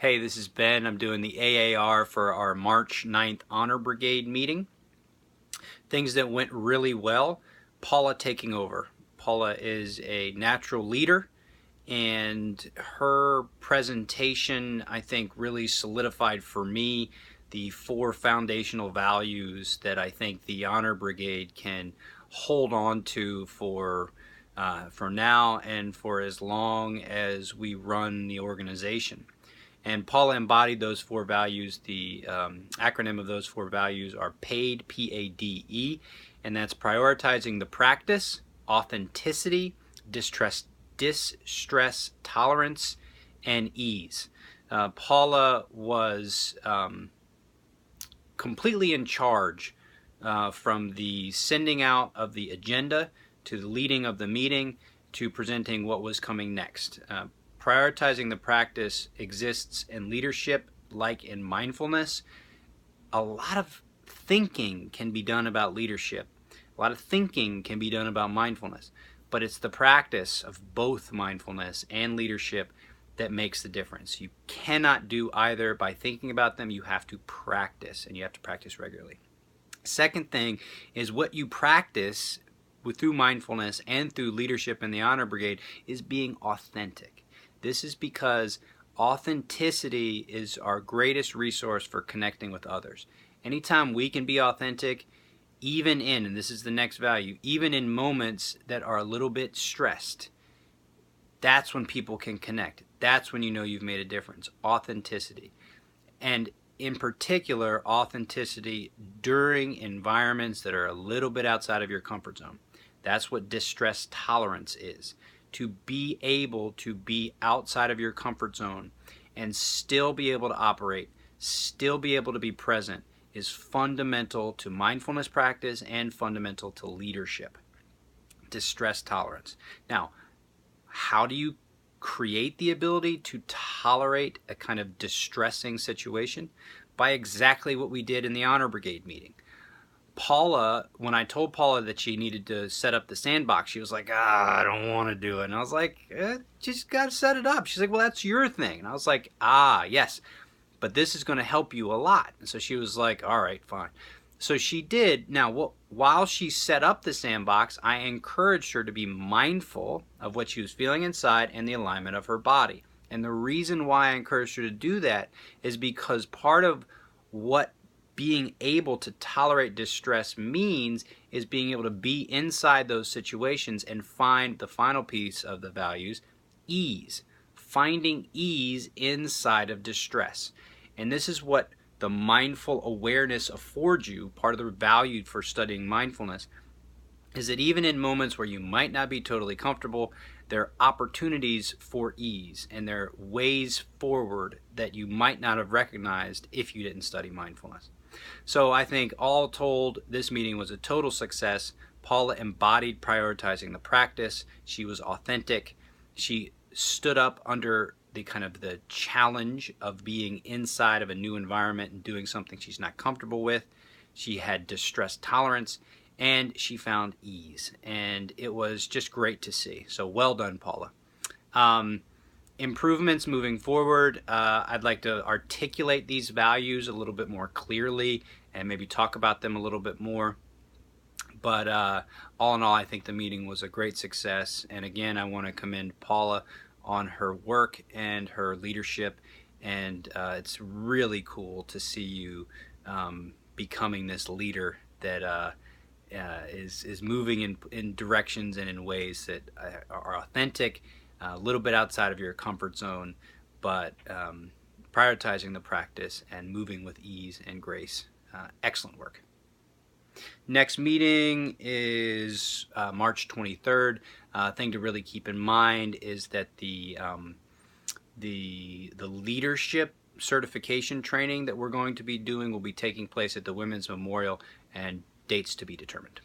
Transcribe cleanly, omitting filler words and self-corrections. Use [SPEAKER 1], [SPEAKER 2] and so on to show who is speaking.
[SPEAKER 1] Hey, this is Ben. I'm doing the AAR for our March 9th Honor Brigade meeting. Things that went really well. Paula taking over. Paula is a natural leader, and her presentation, I think, really solidified for me the 4 foundational values that I think the Honor Brigade can hold on to for now and for as long as we run the organization. And Paula embodied those 4 values. The acronym of those 4 values are PADE, P-A-D-E, and that's prioritizing the practice, authenticity, distress tolerance, and ease. Paula was completely in charge from the sending out of the agenda to the leading of the meeting to presenting what was coming next. Prioritizing the practice exists in leadership like in mindfulness. A lot of thinking can be done about leadership. A lot of thinking can be done about mindfulness. But it's the practice of both mindfulness and leadership that makes the difference. You cannot do either by thinking about them. You have to practice, and you have to practice regularly. Second thing is what you practice through mindfulness and through leadership in the Honor Brigade is being authentic. This is because authenticity is our greatest resource for connecting with others. Anytime we can be authentic, even in, and this is the next value, even in moments that are a little bit stressed, that's when people can connect. That's when you know you've made a difference. Authenticity. And in particular, authenticity during environments that are a little bit outside of your comfort zone. That's what distress tolerance is. To be able to be outside of your comfort zone and still be able to operate, still be able to be present is fundamental to mindfulness practice and fundamental to leadership. Distress tolerance. Now, how do you create the ability to tolerate a kind of distressing situation? By exactly what we did in the Honor Brigade meeting. Paula, when I told Paula that she needed to set up the sandbox, she was like, I don't want to do it. And I was like, just got to set it up. She's like, well, that's your thing. And I was like, yes, but this is going to help you a lot. And so she was like, all right, fine. So she did. Now, while she set up the sandbox, I encouraged her to be mindful of what she was feeling inside and the alignment of her body. And the reason why I encouraged her to do that is because part of what being able to tolerate distress means is being able to be inside those situations and find the final piece of the values, ease. Finding ease inside of distress. And this is what the mindful awareness affords you. Part of the value for studying mindfulness is that even in moments where you might not be totally comfortable, there are opportunities for ease and there are ways forward that you might not have recognized if you didn't study mindfulness. So I think all told, this meeting was a total success. Paula embodied prioritizing the practice. She was authentic. She stood up under the kind of the challenge of being inside of a new environment and doing something she's not comfortable with. She had distress tolerance and she found ease. And it was just great to see. So well done, Paula. Improvements moving forward, I'd like to articulate these values a little bit more clearly and maybe talk about them a little bit more. But all in all, I think the meeting was a great success. And again, I want to commend Paula on her work and her leadership. And it's really cool to see you becoming this leader that is moving in directions and in ways that are authentic, a little bit outside of your comfort zone, but prioritizing the practice and moving with ease and grace. Excellent work. Next meeting is March 23rd. Thing to really keep in mind is that the leadership certification training that we're going to be doing will be taking place at the Women's Memorial, and dates to be determined.